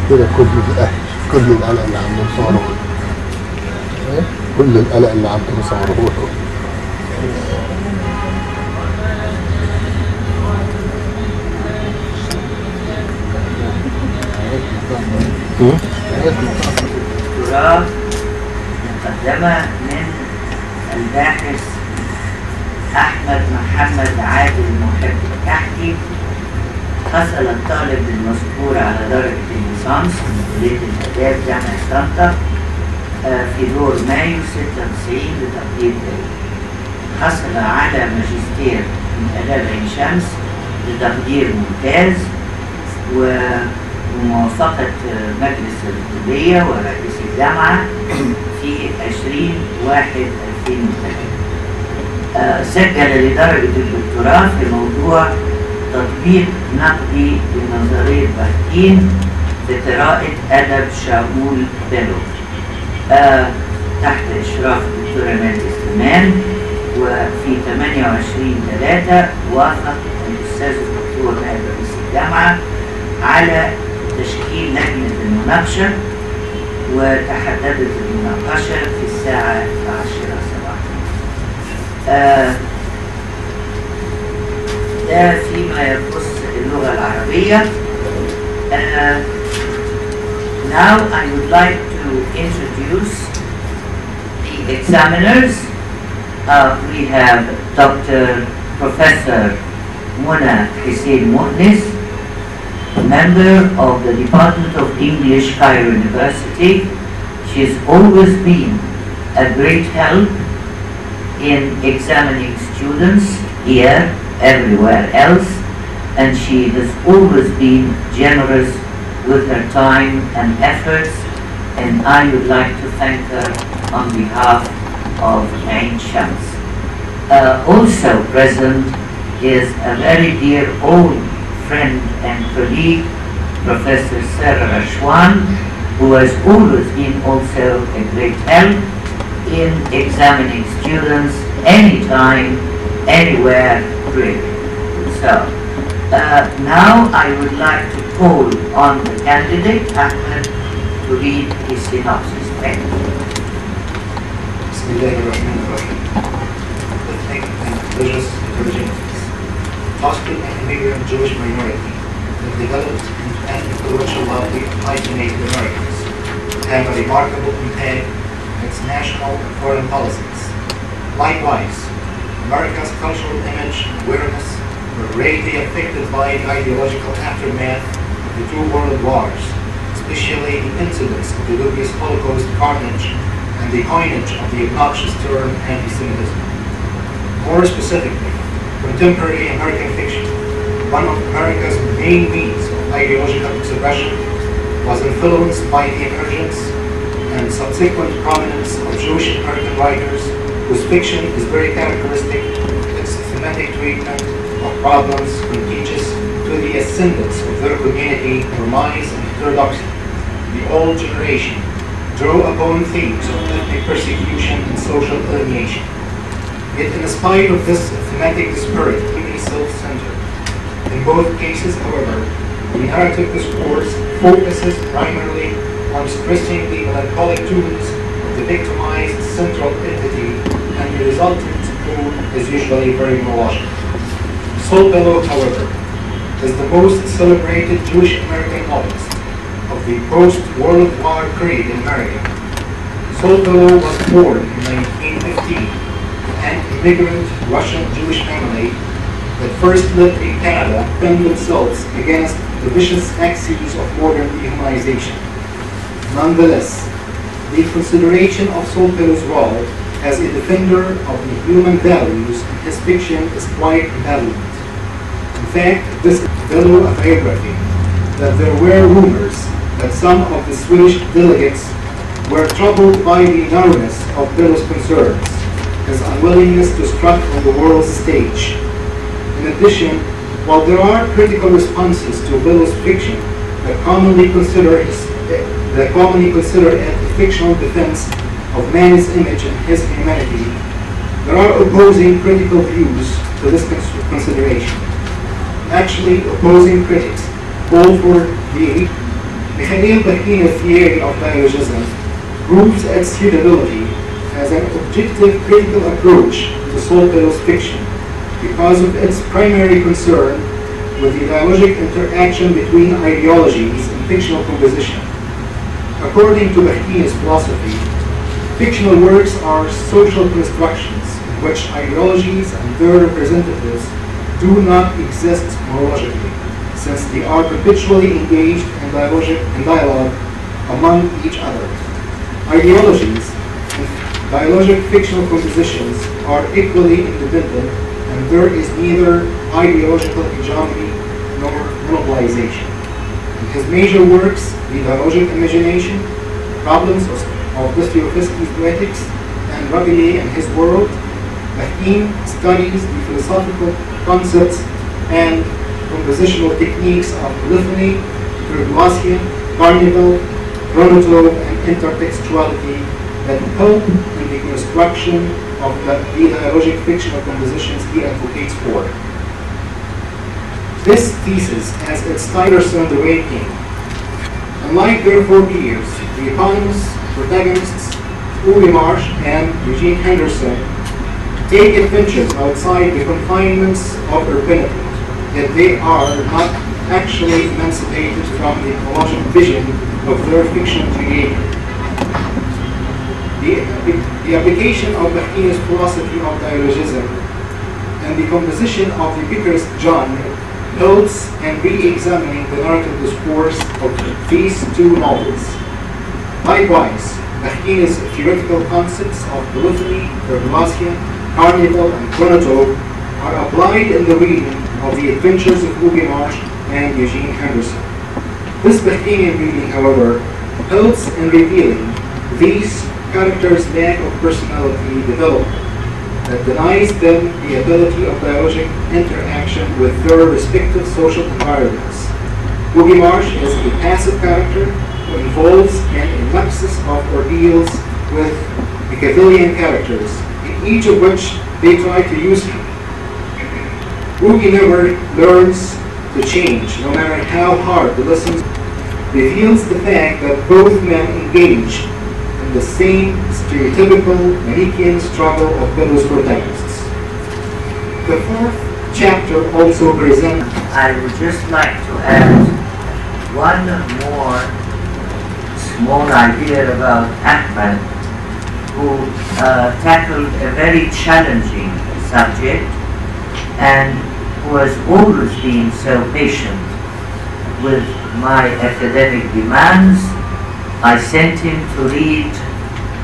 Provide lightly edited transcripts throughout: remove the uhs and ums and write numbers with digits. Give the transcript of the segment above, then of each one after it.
كده كل القلق اللي عم نصوره كل القلق اللي عم نصوره دكتوراه مقدمة من الباحث أحمد محمد عادل محب الكحكي. حصل الطالب المذكور على درجة الليسانس من كلية الآداب جامعة طنطا في دور مايو 96 بتقدير جيد. حصل على ماجستير من آداب عين شمس بتقدير ممتاز وموافقة مجلس الكلية ورئيس الجامعة في 20/1/2003. سجل لدرجة الدكتوراه في موضوع تطبيق نقدي لنظرية بارتين في قراءة أدب شاول بيلو تحت إشراف الدكتورة نادية سليمان. وفي 28/3 وافق الأستاذ الدكتور نائب رئيس الجامعة على تشكيل لجنة المناقشة، وتحددت المناقشة في الساعة 10 صباحا. ده فيما يخص اللغة العربية. Now I would like to introduce the examiners. We have Dr. Professor Mona Hussein Mu'nis, member of the Department of English, Cairo University. She has always been a great help in examining students here, everywhere else, and she has always been generous with her time and efforts, and I would like to thank her on behalf of Ain Shams. Also present is a very dear old friend and colleague, Professor Sarah Rashwan, who has always been also a great help in examining students anytime, anywhere, really. So, now I would like to call on the candidate, Ahmed, to read his synopsis. Thank you. Bismillahirrahmanirrahim. With thank and religious virginities. Hostile and immigrant Jewish minority that developed into an influential lobby of hyphenated Americans have a remarkable impact on its national and foreign policies. Likewise, America's cultural image and awareness were greatly affected by the ideological aftermath of the two world wars, especially the incidents of the dubious Holocaust carnage and the coinage of the obnoxious term anti-Semitism. More specifically, contemporary American fiction, one of America's main means of ideological expression, was influenced by the emergence and subsequent prominence of Jewish American writers whose fiction is very characteristic of its thematic treatment of problems contagious to the ascendants of their community, premise and heterodoxy. The old generation drew upon themes of ethnic persecution and social alienation. Yet in spite of this thematic disparity, even self-centered. In both cases, however, the narrative discourse focuses primarily on stressing the melancholic tunes of the victimized central entity, and the resultant tone is usually very melodic. Saul Bellow, however, is the most celebrated Jewish American novelist of the post-World War period in America. Saul Bellow was born in 1915 to an immigrant Russian Jewish family that first lived in Canada, defend themselves against the vicious axes of modern dehumanization. Nonetheless, the consideration of Saul Bellow's role as a defender of the human values in his fiction is quite valued. In fact, this is Bellow a biography that there were rumors that some of the Swedish delegates were troubled by the narrowness of Bellow's concerns, his unwillingness to strut on the world's stage. In addition, while there are critical responses to Bellow's fiction that commonly consider it a fictional defense of man's image and his humanity, there are opposing critical views to this consideration. Actually, opposing critics call for the Al-Kahky's theory of biologism proves its suitability as an objective critical approach to Soltell's fiction because of its primary concern with the dialogic interaction between ideologies in fictional composition. According to Kahky's philosophy, fictional works are social constructions in which ideologies and their representatives do not exist monologically, since they are perpetually engaged in dialogue among each other. Ideologies in dialogic fictional compositions are equally independent, and there is neither ideological hegemony nor monopolization. In his major works, The Dialogic Imagination, Problems of Dostoevsky's Poetics, and Rabelais and His World, Kahky studies the philosophical concepts and compositional techniques of polyphony, Virtuosia, Carnival, chronotope, and intertextuality that help in the construction of the dialogic fictional compositions he advocates for. This thesis has its tigers on the way king. Unlike their forebears, the eponymous protagonists, Uwe Marsh and Eugene Henderson, take adventures outside the confinements of urbanity, yet they are not actually emancipated from the ecological vision of their fiction creator. The application of Kahky's philosophy of dialogism and the composition of the Picarist genre helps in re-examining the narrative discourse of these two novels. Likewise, Kahky's theoretical concepts of polyphony, Virtuosia, Carnival, and chronotope are applied in the reading of the adventures of Uwe Marsh and Eugene Henderson. This Kahkyian reading, however, helps in revealing these characters' lack of personality development that denies them the ability of dialogic interaction with their respective social environments. Uwe Marsh is a passive character who involves in a nexus of ordeals with Machiavellian characters, in each of which they try to use him. Uwe never learns to change, no matter how hard the lesson reveals the fact that both men engage in the same stereotypical Manichaean struggle of those protagonists. The fourth chapter also presents... I would just like to add one more small idea about Ahmed, who tackled a very challenging subject and who has always been so patient with my academic demands. I sent him to read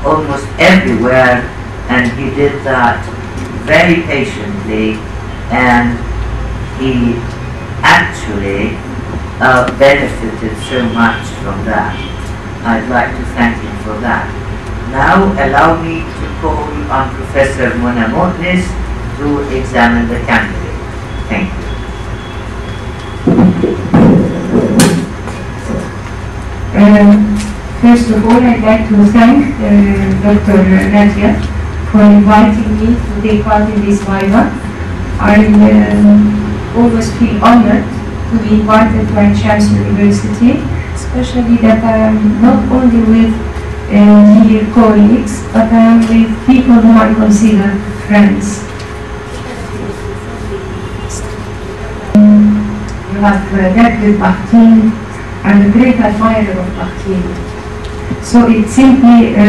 almost everywhere, and he did that very patiently, and he actually benefited so much from that. I'd like to thank him for that. Now allow me to call on Professor Mona Motnis to examine the candidate. Thank you. First of all, I'd like to thank Dr. Nadia for inviting me to take part in this Viva. I always feel honored to be invited to Ain Shams University, especially that I am not only with dear colleagues, but I am with people whom I consider friends. You have read with Kahky. I'm a great admirer of Kahky. So it's simply a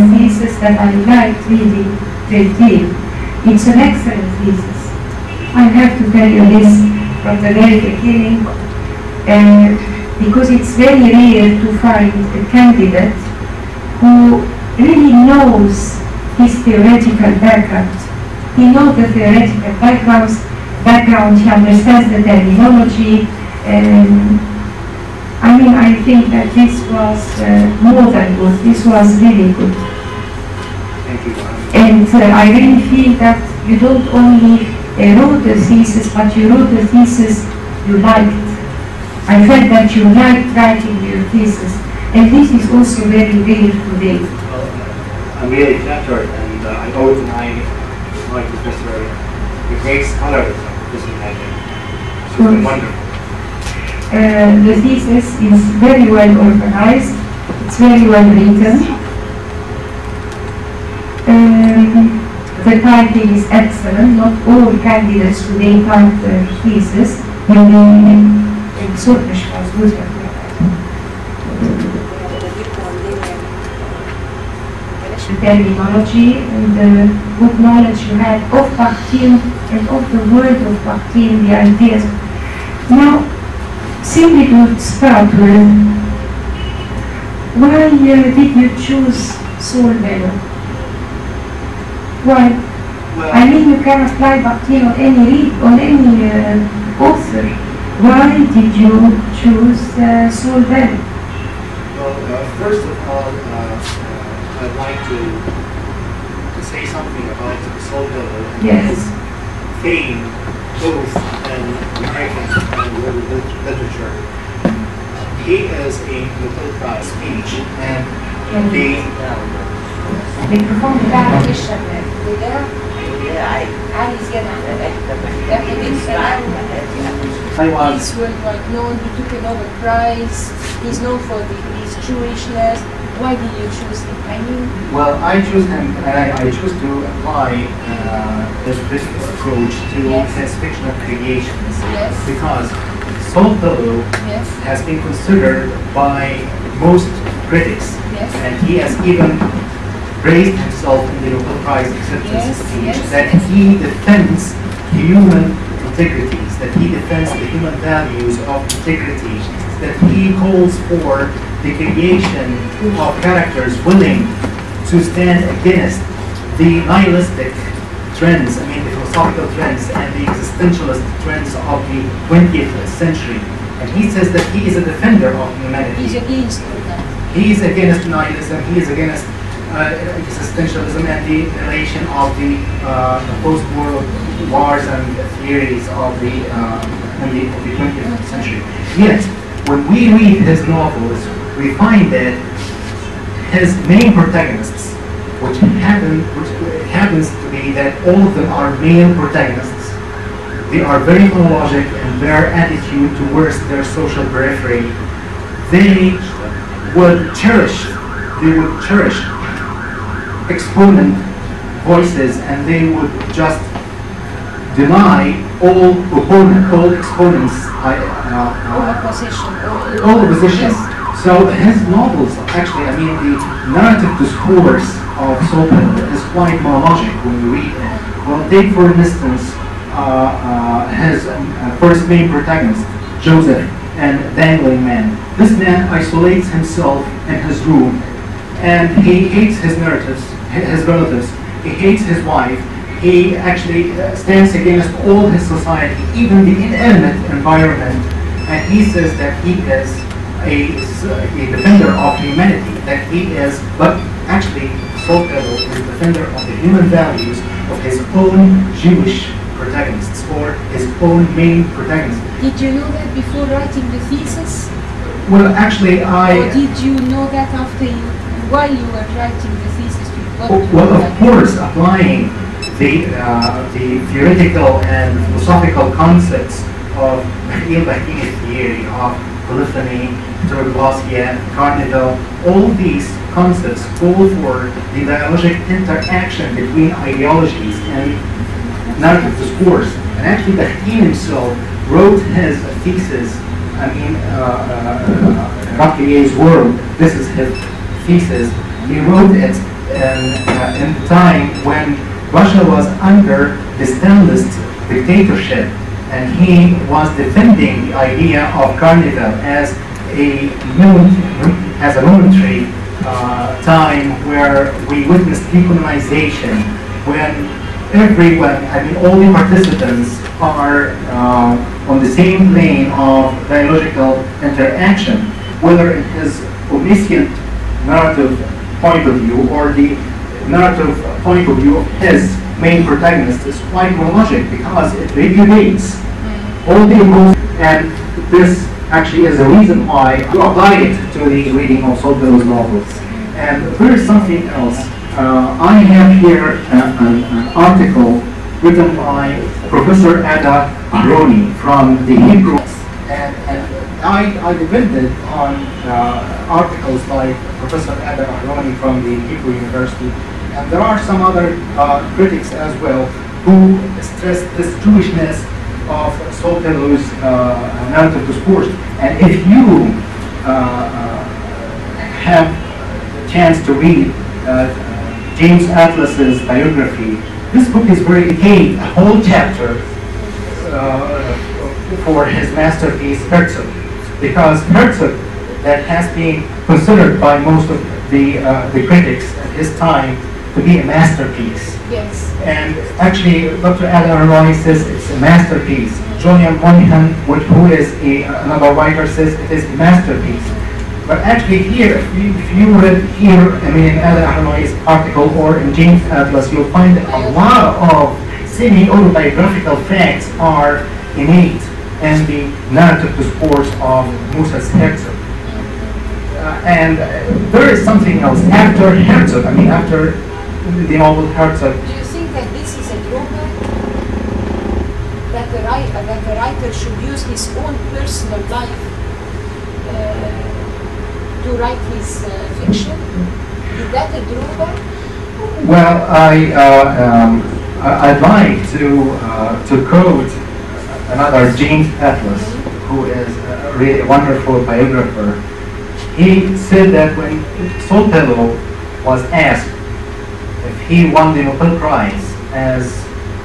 thesis that I liked reading a great deal. It's an excellent thesis. I have to tell you this from the very beginning, because it's very rare to find a candidate who really knows his theoretical background. He knows the theoretical background, he understands the terminology. I mean, I think that this was more than good. This was really good. Thank you. And I really feel that you don't only wrote a thesis, but you wrote a thesis you liked. I felt that you liked writing your thesis. And this is also very rare today. Well, I'm really flattered, and I owe to my professor, the great scholar of this Nadia. She's been wonderful. The thesis is very well organized, it's very well written. The typing is excellent. Not all candidates who they type their thesis so مش مظبوط terminology and the good knowledge you had of Kahky'n and of the word of Kahky'n, the ideas. Now, simply to start with, why did you choose Soul Bellow? Why? Well, I mean, you can apply Kahky'n on any author. Why did you choose Soul Bellow? well, first of all, I'd like to say something about Soliman and Yes. his fame both in American and world literature. He is a Nobel Prize speech and the الميكروفون بتاعك مش شغال. عالي زيادة عن I was He's worldwide known, he took a Nobel Prize, he's known for his Jewishness. Why did you choose him? I mean, well. I chose him. I chose to apply this approach to Yes. his fictional creations Yes. because Soliman yes, has been considered by most critics, yes, and he has even praised himself in the Nobel Prize acceptance Yes, speech yes, that yes. he defends human integrities, that he defends the human values of integrity, that he calls for the creation of characters willing to stand against the nihilistic trends, I mean the philosophical trends and the existentialist trends of the 20th century. And he says that he is a defender of humanity. he's against all that. He is against nihilism, he is against existentialism and the relation of the post-war wars and theories of the 20th century. Yet, when we read his novels, we find that his main protagonists, which happens to be that all of them are male protagonists, they are very monologic in their attitude towards their social periphery. They would cherish exponent voices, and they would just deny all exponents, All opposition, all opposition. Yes. So his novels, actually, I mean, the narrative discourse of Soliman is quite monologic when you read it. Well, take for instance his first main protagonist, Joseph, and Dangling Man. This man isolates himself in his room, and he hates his relatives, he hates his wife, he actually stands against all his society, even the inanimate environment, and he says that he is a defender of humanity, that he is, but actually Soliman is a defender of the human values of his own Jewish protagonists, or his own main protagonists. Did you know that before writing the thesis? Well, actually, Or did you know that while you were writing the thesis? Well, of course, applying the theoretical and philosophical concepts of Al-Kahky theory, of polyphony, pteroglossia, carnival, all these concepts call for the dialogic interaction between ideologies and narrative discourse. And actually, Kahky himself wrote his thesis, I mean, Kahky's world, this is his thesis. He wrote it in the time when Russia was under the Stalinist dictatorship, and he was defending the idea of carnival as a momentary time where we witnessed decolonization, when everyone, I mean all the participants are on the same plane of dialogical interaction, whether it is omniscient narrative point of view or the narrative point of view of his main protagonist is quite monologic because it regulates all the emotions, and this actually is the reason why you apply it to the reading of Soliman's novels. And there is something else. I have here an article written by Professor Ada Aroni from the Hebrew, and I depended on articles by Professor Ahmed from the Hebrew University, and there are some other critics as well who stress this Jewishness of Soltello's narrative discourse. And if you have the chance to read James Atlas's biography, this book is very detailed, a whole chapter for his masterpiece Herzog, because Herzog, that has been considered by most of the critics at his time to be a masterpiece. Yes. And actually, Dr. Al-Kahky says it's a masterpiece. Julian Moynihan, who is another writer, says it is a masterpiece. But actually here, if you read here, I mean, in Al-Kahky's article or in James Atlas, you'll find that a lot of semi-autobiographical facts are innate in the narrative discourse of Moses Herzog. And there is something else after Herzog, I mean, after the novel Herzog. Do you think that this is a drawback? That the writer should use his own personal life to write his fiction? Is that a drawback? Well, I'd like to quote another James Atlas, who is a really wonderful biographer. He said that when Soltello was asked if he won the Nobel Prize as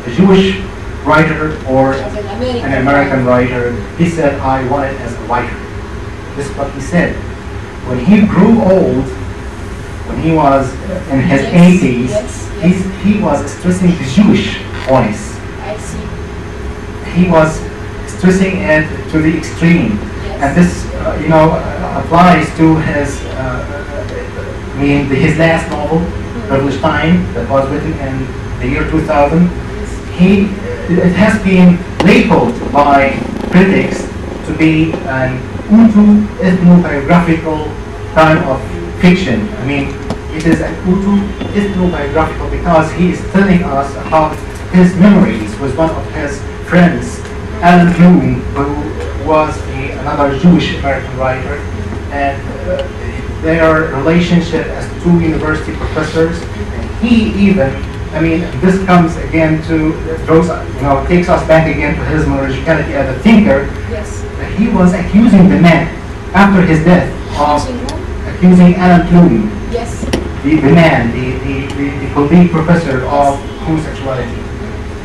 a Jewish writer or As an American writer, he said, I won it as a writer. This is what he said. When he grew old, when he was in his 80s, he was stressing the Jewish voice. I see. He was stressing it to the extreme. Yes. And this, applies to his, his last novel, Privileged Time, that was written in the year 2000. It has been labeled by critics to be an autoethnographical kind of fiction. I mean, it is an autoethnographical because he is telling us about his memories with one of his friends, Alan Bloom, who was another Jewish American writer, and their relationship as two university professors. And he even, this comes again to takes us back again to his morality as a thinker. Yes. He was accusing the man after his death of accusing Alan Bloom. Yes. The man, the colleague professor of homosexuality.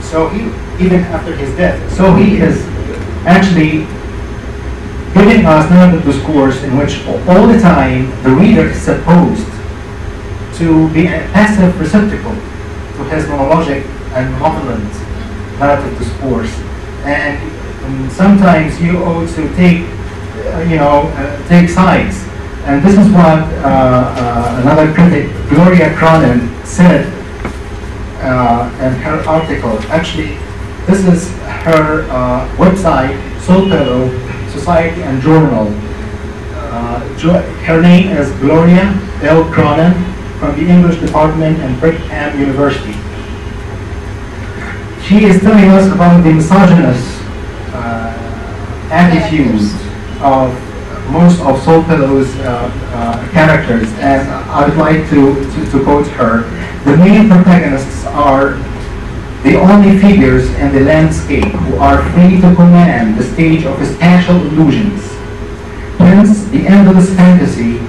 So he, even after his death, so he is actually giving us narrative discourse in which all the time the reader is supposed to be a passive receptacle to his monologic and malevolent narrative discourse. And sometimes you ought to take sides. And this is what another critic, Gloria Cronin, said in her article. Actually, this is her website, Soltello, Society and Journal. Her name is Gloria L. Cronin from the English department in Brigham University. She is telling us about the misogynist attitudes of most of Soltello's characters, and I would like to quote her. The main protagonists are the only figures in the landscape who are free to command the stage of spatial illusions. Hence, the endless fantasy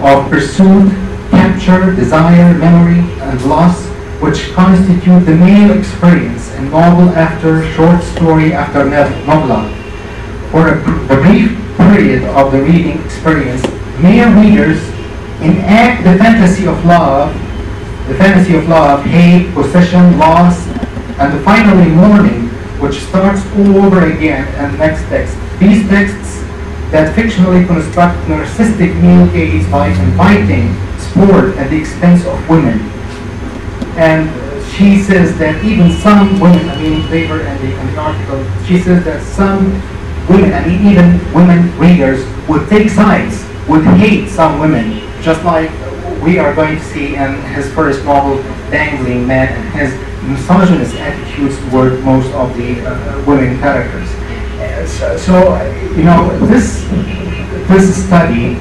of pursuit, capture, desire, memory, and loss, which constitute the male experience in novel after short story after novella. For a brief period of the reading experience, male readers enact the fantasy of love, hate, possession, loss, and finally mourning, which starts all over again in the next text. These texts that fictionally construct narcissistic male gaze by inviting sport at the expense of women. And she says that even some women, later in the article, she says that some women, even women readers, would take sides, would hate some women, just like we are going to see in his first novel, Dangling Man, and his misogynist attitudes toward most of the women characters. You know, this study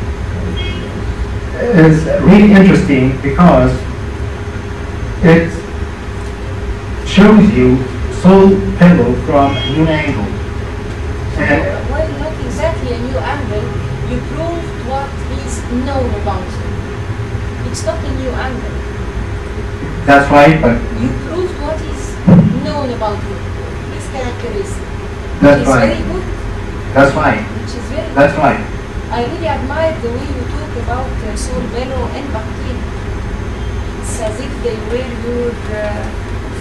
is really interesting because it shows you soul pillow from a new angle. And well, not exactly a new angle. You proved what is known about you. It's not a new angle. that's right, but You proved what is known about you. This characteristic. that's Which is right. very good. That's right. Which is very That's good. right. I really admire the way you talk about Sol Bello and Bakhtin. It's as if they were your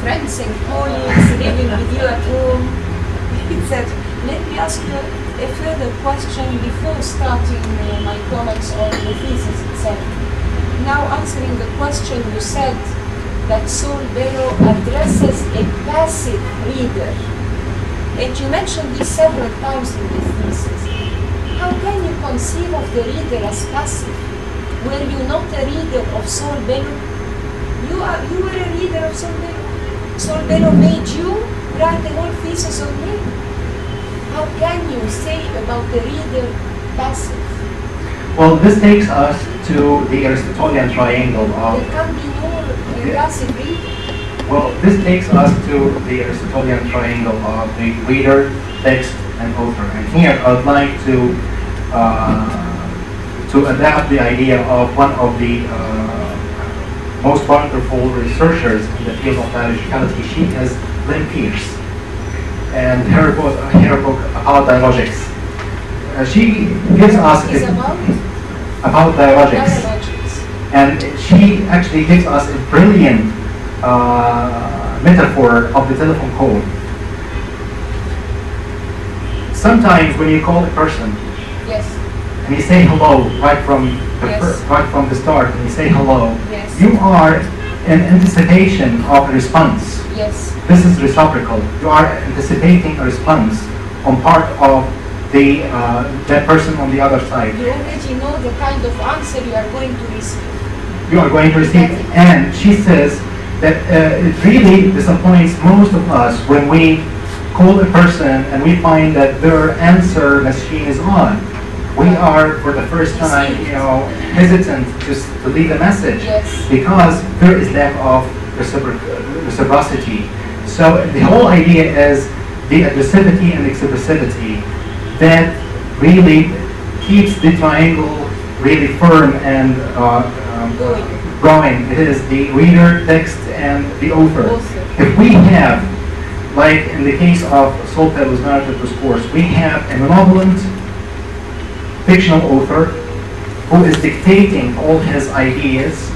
friends and colleagues living with you at home. It's that. Let me ask you a further question before starting my comments on the thesis itself. Now answering the question, you said that Sol Bello addresses a passive reader. And you mentioned this several times in the thesis. How can you conceive of the reader as passive? Were you not a reader of Sol Bello? You were a reader of Sol Bello. Sol Bello made you write the whole thesis on him. How can you say about the reader passive? Well, this takes us to the Aristotelian triangle of. There can be no passive reader. Well, this takes us to the Aristotelian triangle of the reader, text, and author. And here I would like to adapt the idea of one of the most wonderful researchers in the field of dialogicality. She is Lynn Pierce, and her book about dialogics. She gives us Is about dialogics, dialogics. and she actually gives us a brilliant metaphor of the telephone call. Sometimes when you call a person Yes. and you say hello right from Yes. right from the start, and you say hello, Yes. you are in anticipation of a response. Yes. This is reciprocal. You are anticipating a response on part of the that person on the other side. You already know the kind of answer you are going to receive. You are going to receive. And she says that it really disappoints most of us when we call a person and we find that their answer machine is on. We are, for the first time, you know, hesitant to leave a message Yes. because there is lack of reciprocity. So the whole idea is the aggressivity and expressivity that really keeps the triangle really firm and growing. It is the reader, text, and the author. If we have, like in the case of Sol Bello's narrative discourse, we have a malevolent fictional author who is dictating all his ideas,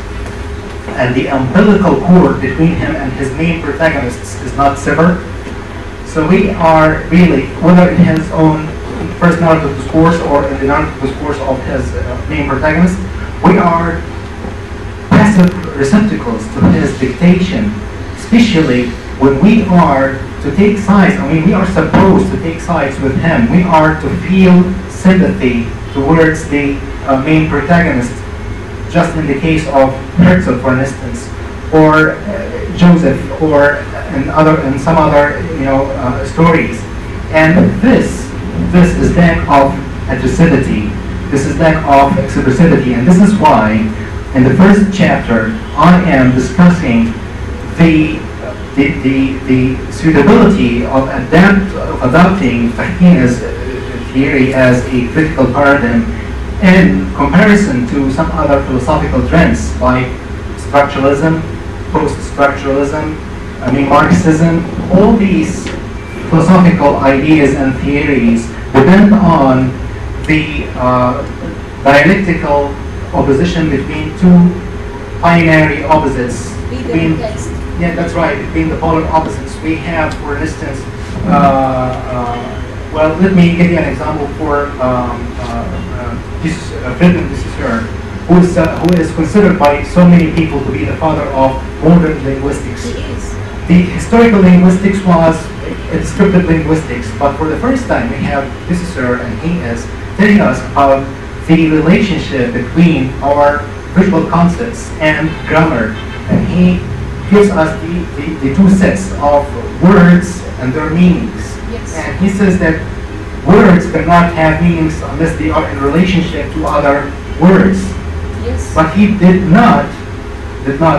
and the umbilical cord between him and his main protagonists is not severed. So we are really, whether in his own first narrative discourse or in the narrative discourse of his main protagonist, we are passive receptacles to his dictation, especially when we are to take sides. I mean, we are supposed to take sides with him. We are to feel sympathy towards the main protagonist, just in the case of Herzl, for instance, or Joseph, or in some other stories. And this is lack of aggressivity. This is lack of expressivity, and this is why in the first chapter I am discussing the suitability of adopting Fahina's theory as a critical paradigm in comparison to some other philosophical trends like structuralism, post-structuralism, Marxism. All these philosophical ideas and theories depend on the dialectical opposition between two binary opposites. Yeah, that's right, between the polar opposites. We have, for instance, well, let me give you an example for Friedrich Saussure, who is considered by so many people to be the father of modern linguistics. He is. The historical linguistics was a descriptive linguistics, but for the first time we have Saussure, and he is telling us about the relationship between our visual concepts and grammar, and he gives us the two sets of words and their meanings. Yes. And he says that words cannot have meanings unless they are in relationship to other words. Yes. But he did not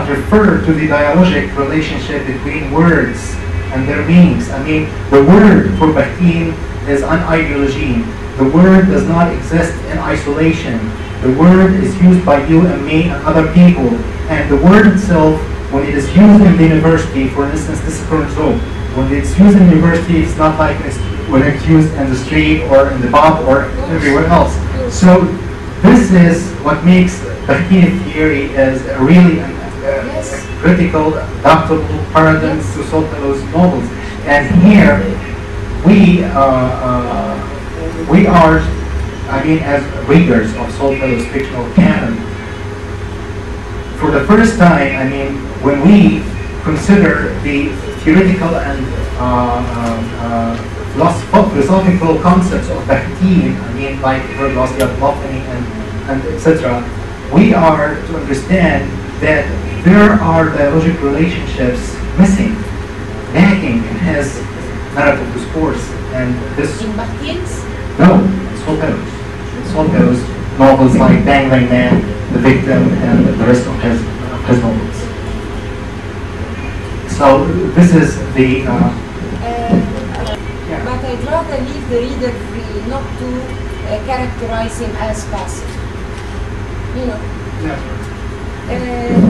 refer to the dialogic relationship between words and their meanings. I mean, the word for Bahtin is an ideology. The word does not exist in isolation. The word is used by you and me and other people. And the word itself, when it is used in the university, for instance, this is current law, when it's used in the university, it's not like when it's used in the street or in the pub or everywhere else. So this is what makes Bahtin theory is really a critical, adaptable paradigm to solve those novels. And here we are, I mean, as readers of Solfelow's fictional canon, for the first time, I mean, when we consider the theoretical and philosophical concepts of Bahtin, I mean, like philosophy of Lofany and etc., we are to understand that there are dialogic relationships missing, lacking in his narrative discourse, and this. In Bahtin's? No, it's Solfelow's novels like Dangling Man, The Victim, and the rest of his novels. So this is the. But I'd rather leave the reader free, not to characterize him as passive. You know. Yeah.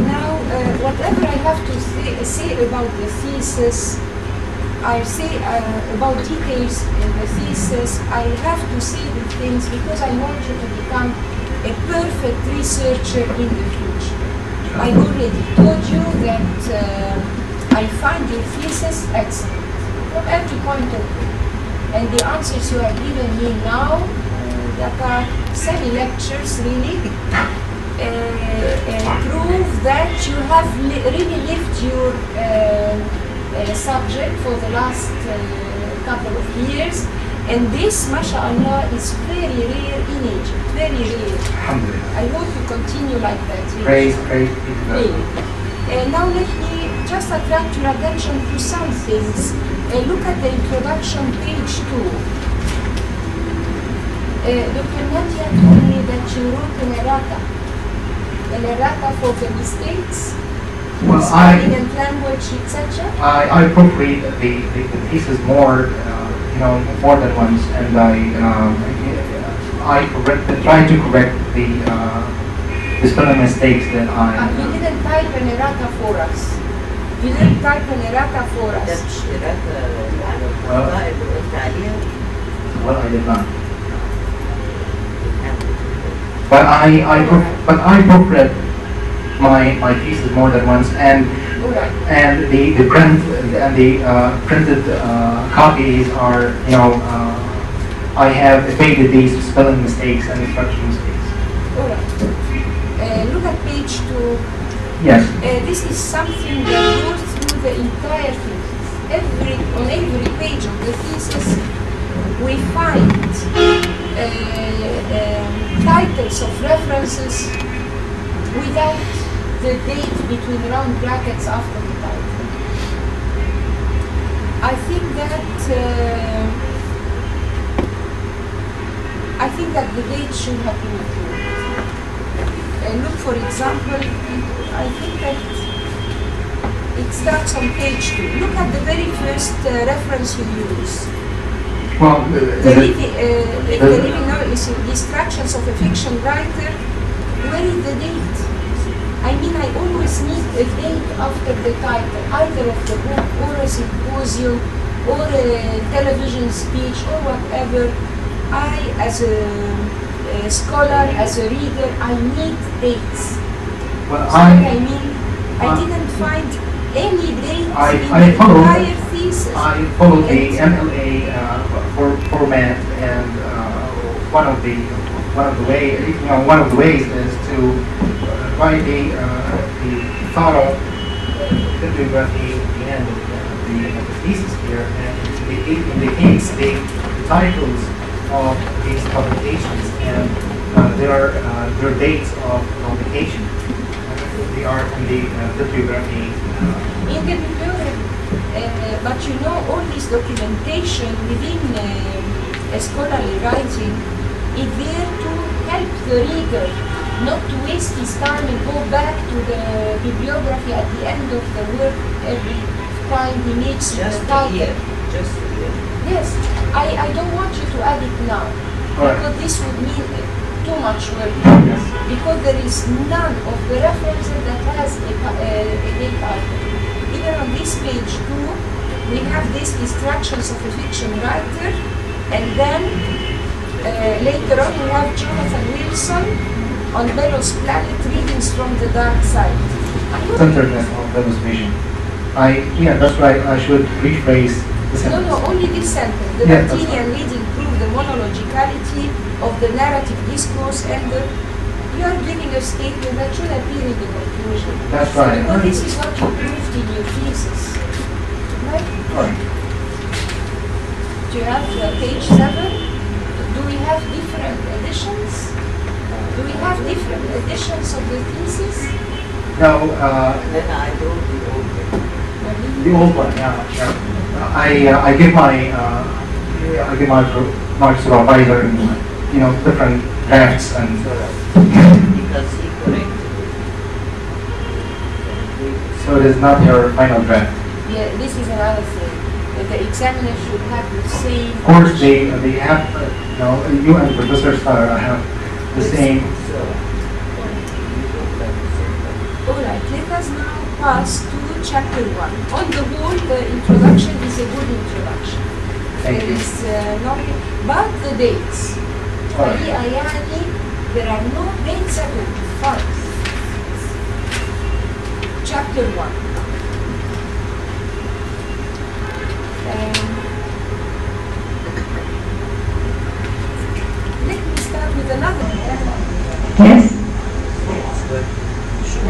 Now, whatever I have to say about the thesis, I say about details in the thesis, I have to say the things because I want you to become a perfect researcher in the future. I already told you that I find your thesis excellent from every point of view. And the answers you have given me now, that are semi-lectures really, prove that you have really lived your subject for the last couple of years, and this, mashallah, is very rare in Egypt, very rare. I hope you continue like that. Praise. Really. Now let me just attract your attention to some things. Look at the introduction, page 2. Dr. Nadia told me that you wrote an errata for the mistakes, spelling and language, etc. I proofread the pieces more, more than once, and I try to correct the spelling mistakes that You didn't type an errata for us. You didn't type an errata for ده us. مش إرادة على الأخطاء اللي قلت عليها. Well, I did not. But I proofread my pieces more than once, and the print and the printed copies are, I have evaded these spelling mistakes and instruction mistakes. All right. Look at page 2. Yes. This is something that goes through the entire thesis. On every page of the thesis, we find titles of references without the date between round brackets after the title. I think that the date should have been included. Look, for example, I think that it starts on page 2. Look at the very first reference you use. Well, The living now is in Distractions of a Fiction Writer. Where is the date? I mean, I always need a date after the title, either of the book or a symposium or a television speech or whatever. I, as a scholar, as a reader, I need dates. well, So I didn't find any dates in the entire thesis. I follow the MLA format, and one of the ways is to write the thorough bibliography at the end of the thesis here, and it indicates the titles of these publications and their dates of publication. They are in the bibliography. In the bibliography, but all this documentation within scholarly writing is there to help the reader not to waste his time and go back to the bibliography at the end of the work every time he meets the title. Just a year. Yes, I don't want you to add it now, because this would mean too much work. Yes. Because there is none of the references that has a date title. Even on this page 2, we have these distractions of a fiction writer, and then later on we have Jonathan Wilson on Bellows Planet, Readings from the Dark Side. Centeredness of Bellows vision. Yeah, that's right. I should rephrase the sentence. No, only this sentence. The Yeah, Martinian reading prove the monologicality of the narrative discourse, and you are giving a statement that should appear in the conclusion. That's right. Because this is what you proved in your thesis. Right? Right. Do you have page 7? Do we have different editions? Do we have different editions of the thesis? No, Then I do the old one. the old one. Yeah. I give my supervisor, different drafts and. Because he corrected it. So it is not your final draft. Yeah, this is another thing. The examiner should have the same. Of course, they have, you and Professor Starr have the same. Alright, let us now pass to chapter 1. On the whole, the introduction is a good introduction. Thank There you. is nothing but the dates. Alright. There are no dates at all. Fine. Chapter 1. Let me start with another one. Yes.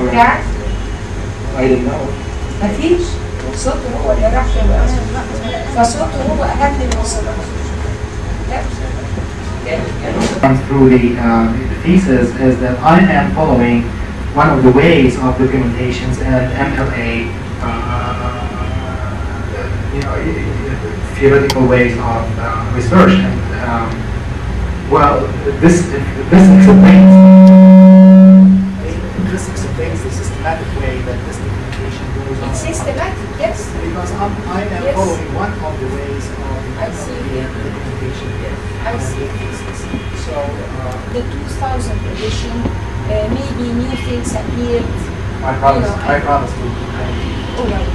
بتاعك I don't know. مفيش صوته هو اللي راح فصوته هو أهم من صوته. Through the thesis is that I am following one of the ways of documentations and MLA, theoretical ways of research. And well, this explains the systematic way that this documentation goes on. It's systematic, yes. Because I am Yes. following one of the ways of I see. documentation. I see. So The 2000 edition, maybe new things appeared. I promise. You know, I promise to. All right.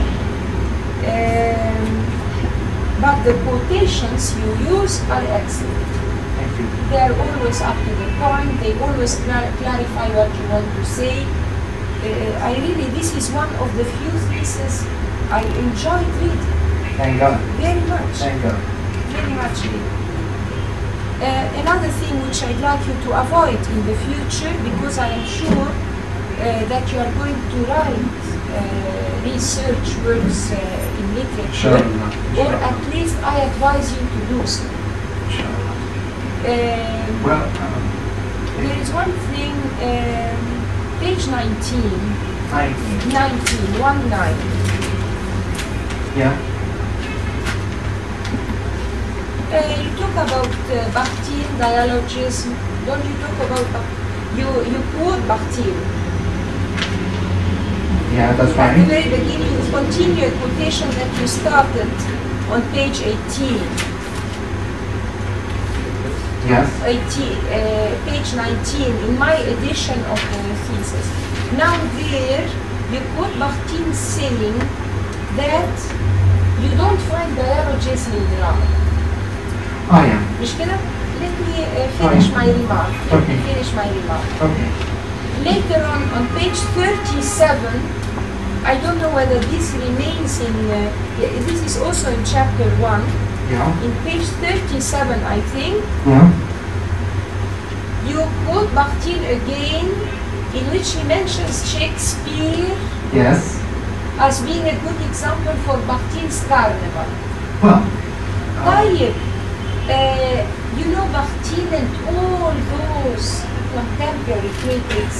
But the quotations you use are excellent. Thank you. They are always up to the point. They always clarify what you want to say. This is one of the few theses I enjoyed reading Thank God. very much. Thank God. Very much. Another thing which I'd like you to avoid in the future, because I am sure that you are going to write research works in literature, Sure. or at least I advise you to do so. Well, There is one thing, page 19, 19. Yeah. You talk about Bakhtin dialogism. Don't you talk about you quote Bakhtin? Yeah, that's At the right. very beginning, you continue a quotation that you started on page 18. Yes. Page 19 in my edition of the thesis. Now there, you quote Bakhtin saying that you don't find dialogism in Iran. Oh yeah. مش كده? Let me finish my remark. Okay. Okay. Later on page 37, I don't know whether this remains in, this is also in chapter 1. Yeah. In page 37, I think, Yeah. you quote Bakhtin again, in which he mentions Shakespeare Yes. as being a good example for Bakhtin's Carnival. Well. طيب, you know Bakhtin and all those contemporary critics,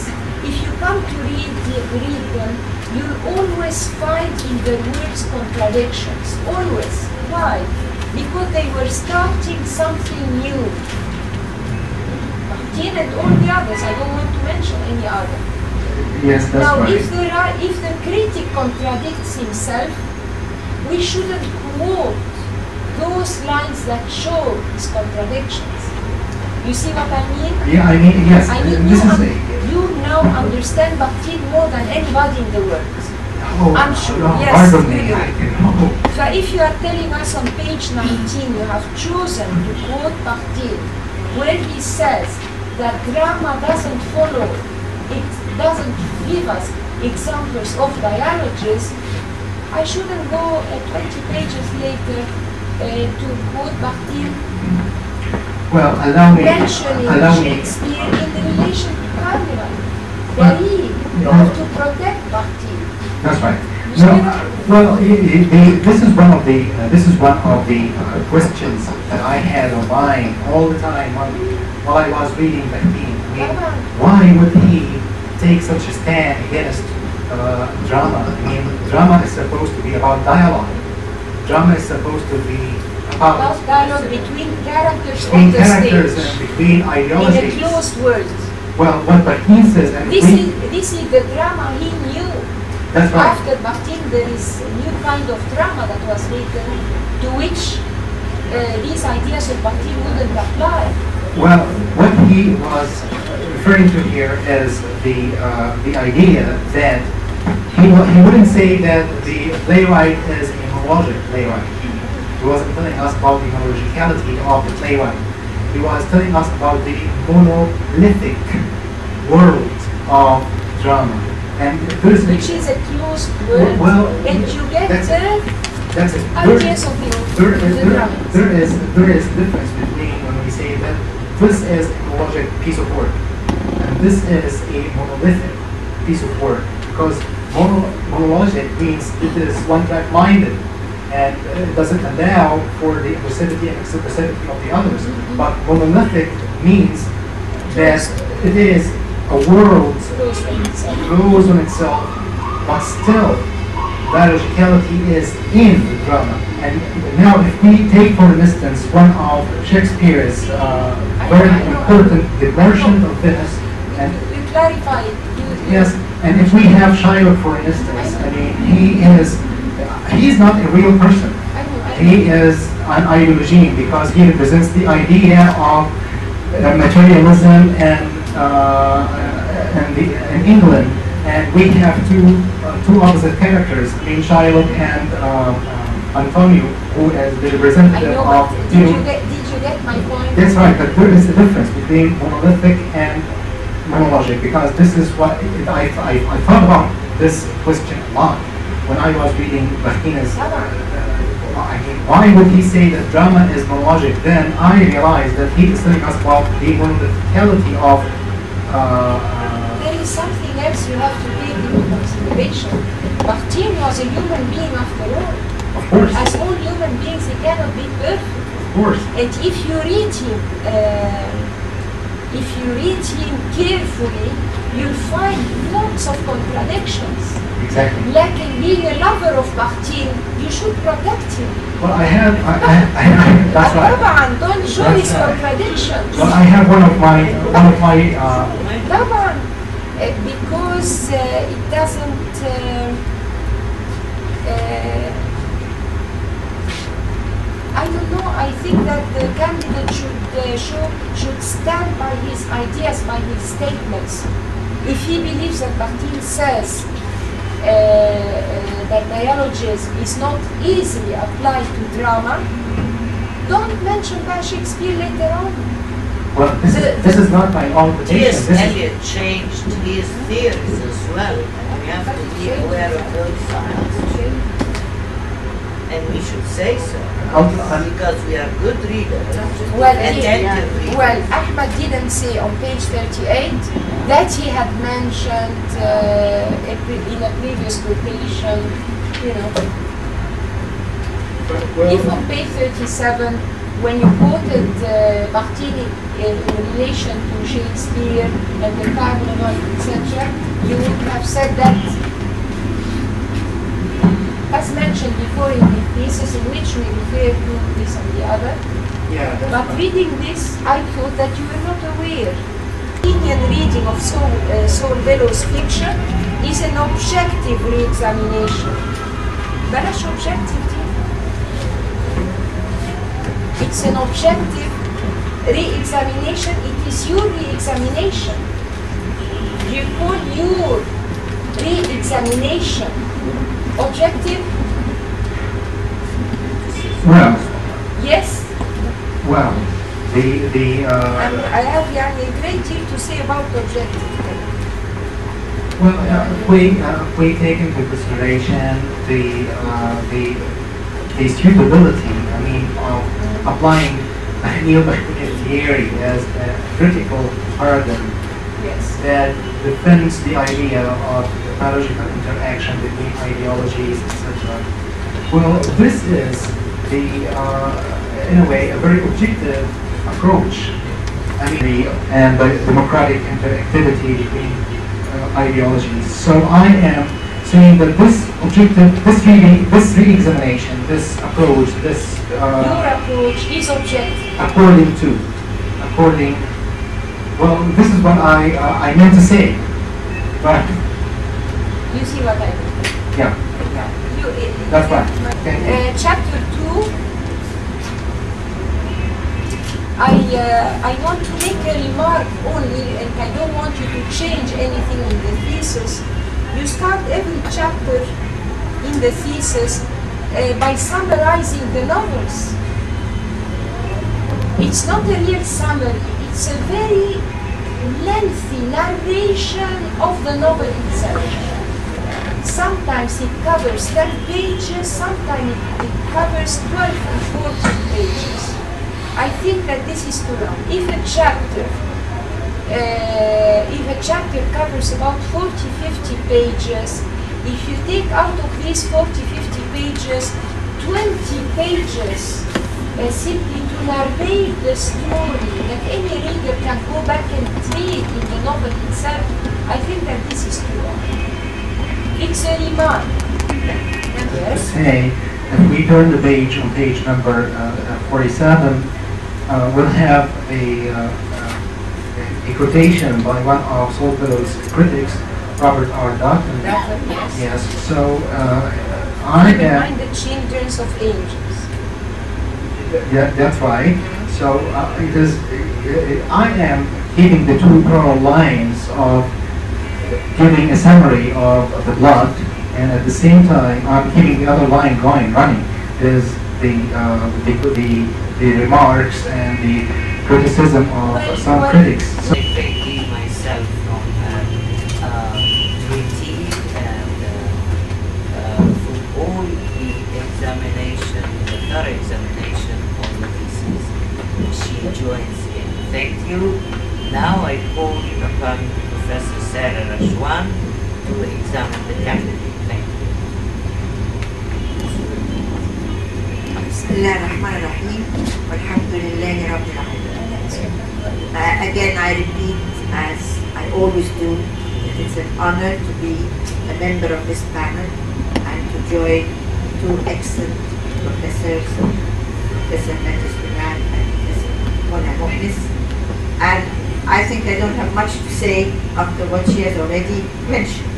if you come to read them, you'll always find in their works contradictions. Always. Why? because they were starting something new. Bakhtin and all the others, I don't want to mention any other. Yes, that's Now, right. if the critic contradicts himself, we shouldn't quote those lines that show his contradictions. You see what I mean? Yeah, I mean, yes. I mean, this is you now understand Bakhtin more than anybody in the world. oh, I'm sure, no, yes, pardon me. you do. No. So if you are telling us on page 19 you have chosen to quote Bakhtin, where he says that drama doesn't follow, it doesn't give us examples of dialogies, I shouldn't go 20 pages later to quote Bakhtin Well, allow me. mentioning Shakespeare in the relation to Carnival. You have to protect Bakhtin. That's right. No, well, this is one of the questions that I had on mind all the time while I was reading Bakhtin. I mean, why would he take such a stand against drama? I mean, drama is supposed to be about dialogue. Drama is supposed to be about dialogue between characters between on the characters stage. and between In ideologies. a closed world. Well, what Bakhtin says, and This is the drama he knew. that's right. After Bakhtin, there is a new kind of drama that was written to which these ideas of Bakhtin wouldn't apply. Well, what he was referring to here is the idea that he wouldn't say that the playwright is a monologic playwright. He wasn't telling us about the monologicality of the playwright. He was telling us about the monolithic world of drama. And there's Which is a closed world, well, and you get that's it. ideas of the drama. There is difference between when we say that this is a monologic piece of work and this is a monolithic piece of work, because monologic means it is one-track minded and it doesn't allow for the inclusivity and expressivity of the others. But monolithic means that it is a world closed on itself, but still dialogicality is in the drama. And now if we take for instance one of Shakespeare's very important The Merchant of Venice, and you clarify it. yes, and if we have Shylock for instance, I mean he's not a real person. He is an ideology because he represents the idea of materialism in England, and we have two opposite characters, I mean Shylock and Antonio, who is the representative of. Did you get my point? That's right, but there is a difference between monolithic and monologic, because this is what I thought about this question a lot when I was reading Bakhtin's. Why would he say that drama is monologic? Then I realized that he is telling us about the monolithicality of. There is something else you have to take into consideration. Bakhtin was a human being after all. Of course. As all human beings, he cannot be perfect. Of course. And if you read him carefully, you'll find lots of contradictions. Exactly. Like in being a lover of Bakhtin, you should protect him. Well, I have that's right. Don't show That's his right. contradictions. Well, I have one of my because it doesn't I don't know. I think that the candidate should stand by his ideas, by his statements. If he believes that Bakhtin says that dialogism is not easily applied to drama, don't mention by Shakespeare later on. Well, this is not my own quotation. T.S. Eliot changed his theories as well. We have to be aware of those sides. And we should say so, because we are good readers, attentive readers. Well, Ahmed didn't say on page 38 that he had mentioned in a previous quotation, you know. If on page 37, when you quoted Bakhtin in relation to Shakespeare and the Carnival, etc., you would have said that as as mentioned before in the thesis, in which we refer to this and the other. Yeah, that's But right. reading this, I thought that you were not aware. Indian reading of Saul Bellow's fiction is an objective re-examination. بلاش objective دي. It's an objective re-examination. It is your re-examination. You call your re-examination objective? Well, Yes. well, I have a great deal to say about objective. well, if we take into consideration the suitability, I mean, of applying neo-Bahmanian theory as a critical paradigm Yes. that defends the idea of biological interaction between ideologies, etc. Well, this is in a way, a very objective approach. I mean, and the democratic interactivity between ideologies. So I am saying that this objective, this re-examination, this approach, this Your approach is objective. according, well, this is what I meant to say, but You see what I mean? yeah, You, that's right. Okay. Chapter 2, I want to make a remark only, and I don't want you to change anything in the thesis. You start every chapter in the thesis by summarizing the novels. It's not a real summary, it's a very lengthy narration of the novel itself. Sometimes it covers 10 pages, sometimes it covers 12 and 14 pages. I think that this is too long. If a chapter covers about 40-50 pages, if you take out of these 40-50 pages, 20 pages simply to narrate the story that any reader can go back and read in the novel itself, I think that this is too long. It's a remark. Yes? Say, if we turn the page on page number 47, we'll have a quotation by one of Saul Bellow's critics, Robert R. Dalton. Yes. Yes, so I am... Behind the children of angels. Yeah, that's right. So it is. I am keeping the two parallel lines of giving a summary of the plot, and at the same time, I'm keeping the other line running. Is the remarks and the criticism of some critics. So, I Ph.D. myself from Treaty and for all the examination, the thorough examination of the thesis, she joins in. Thank you. Now I call upon Professor Sarah Rashwan to examine the candidate. Thank you. بسم الله الرحمن الرحيم والحمد لله رب العالمين. Again, I repeat, as I always do, that it's an honor to be a member of this panel and to join two excellent professors, Professor Nadia and Professor Ahmed. And I think I don't have much to say after what she has already mentioned.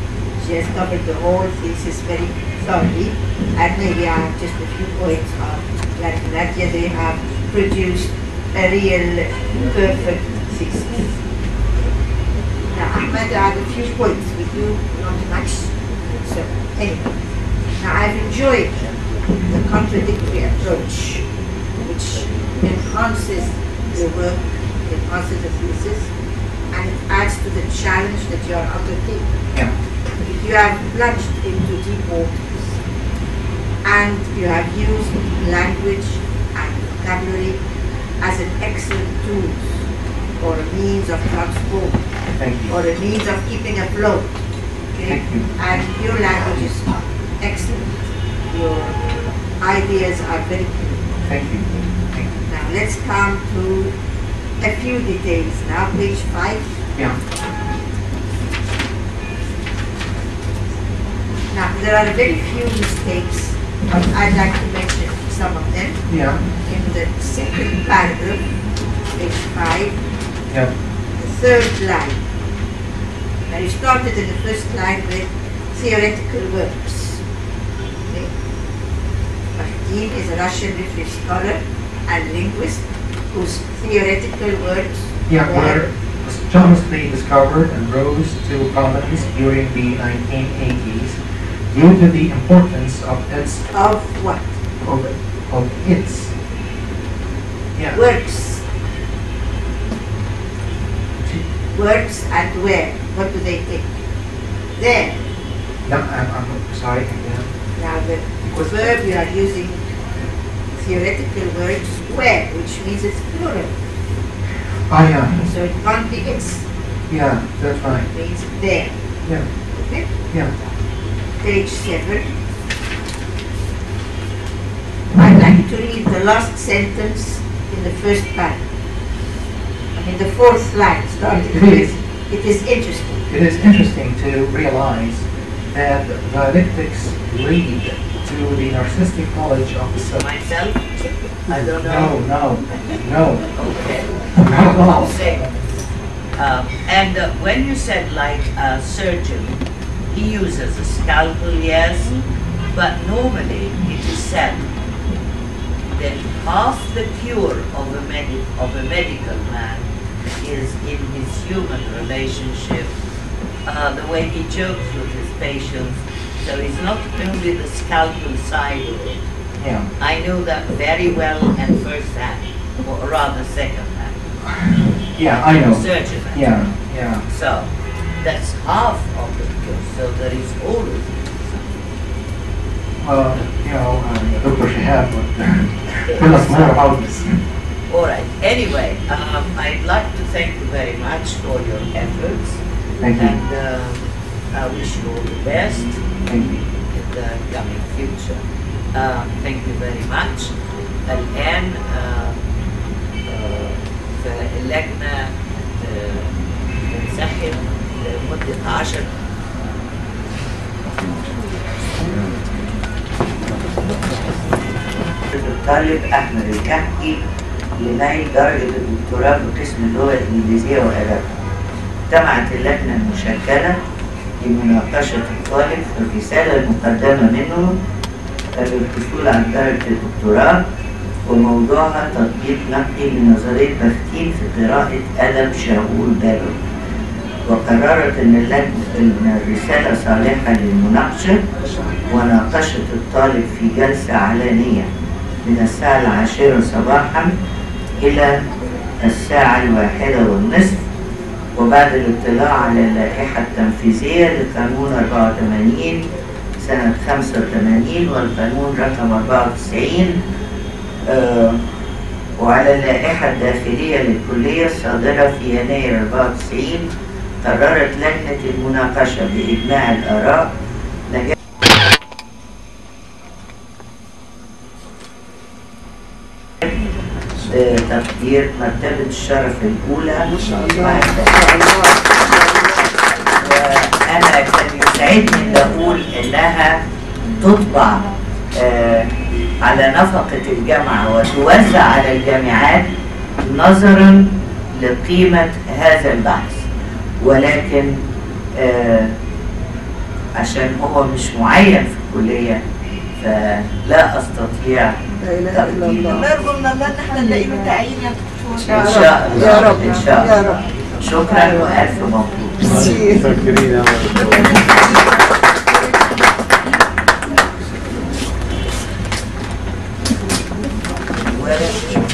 She has covered the whole thesis very thoroughly, and maybe I have just a few points of like Nadia. They have produced a real perfect thesis. Now Ahmed, I have a few points with you, not much. So anyway, now I've enjoyed the contradictory approach which enhances the work, enhances the thesis, and it adds to the challenge that you are undertaking. yeah. You have plunged into deep waters, and you have used language and vocabulary as an excellent tool or a means of transport Thank you. or a means of keeping afloat. Okay? Thank you. And your language is excellent. Your ideas are very clear. Thank you. Thank you. Now let's come to a few details. Now page 5. Yeah. Now, there are very few mistakes but I'd like to mention some of them. Yeah. In the second paragraph, page 5, Yeah. the third line. Now you started in the first line with theoretical works. Okay. Ph.D. is a Russian literary scholar and linguist whose theoretical works Were posthumously discovered and rose to prominence during the 1980s due to the importance of its of what? of its Works. Works and where? What do they think? There. No, I'm sorry. Yeah. Now the verb you are using, theoretical works, where, which means it's plural. Oh yeah. So it can't be it's. Yeah, that's right. It means there. Yeah. Okay? Yeah. Page 7. I'd like to read the last sentence in the first paragraph. In the fourth line, starting with, it is interesting. It is interesting to realize that dialectics lead to the narcissistic knowledge of the self. Myself? I don't know. No. Okay. No. Okay. And when you said like a surgeon, he uses a scalpel, yes, but normally it is said that half the cure of a medical man is in his human relationship, the way he jokes with his patients. So it's not only the scalpel side of it. Yeah. I know that very well and first hand, or rather second hand. Yeah, I know. Surgeon. Yeah. So that's half of the cure. So there is always Dr. Shihab would tell us more about this. all right. Anyway, I'd like to thank you very much for your efforts. Thank you. And I wish you all the best Thank you. in the coming future. Thank you very much. الآن اللجنة تنسحب لمدة 10 الطالب أحمد الكحكي لنيل درجة الدكتوراه بقسم اللغة الإنجليزية وآدابها. اجتمعت اللجنة المشكلة لمناقشة الطالب في الرسالة المقدمة منه للحصول على درجة الدكتوراه وموضوعها تطبيق نقدي لنظرية بختين في قراءة أدب شاول بالو. وقررت أن الرسالة صالحة للمناقشة وناقشت الطالب في جلسة علنية من الساعة 10 صباحا إلى الساعة 1:30 وبعد الاطلاع على اللائحة التنفيذية لقانون 84 سنة 85 والقانون رقم 94 وعلى اللائحة الداخلية للكلية الصادرة في يناير 94 قررت لجنة المناقشة بإجماع الآراء تقدير مرتبة الشرف الأولى وأنا كان يسعدني أن أقول إنها تطبع على نفقة الجامعة وتوزع على الجامعات نظرا لقيمة هذا البحث ولكن عشان هو مش معين في الكلية فلا أستطيع تقديمه. نرجو من الله ان احنا نلاقي له تعيين يا دكتور. إن شاء الله. يا رب إن شاء الله. شكرا وألف مبروك. متشكرين يا ورد.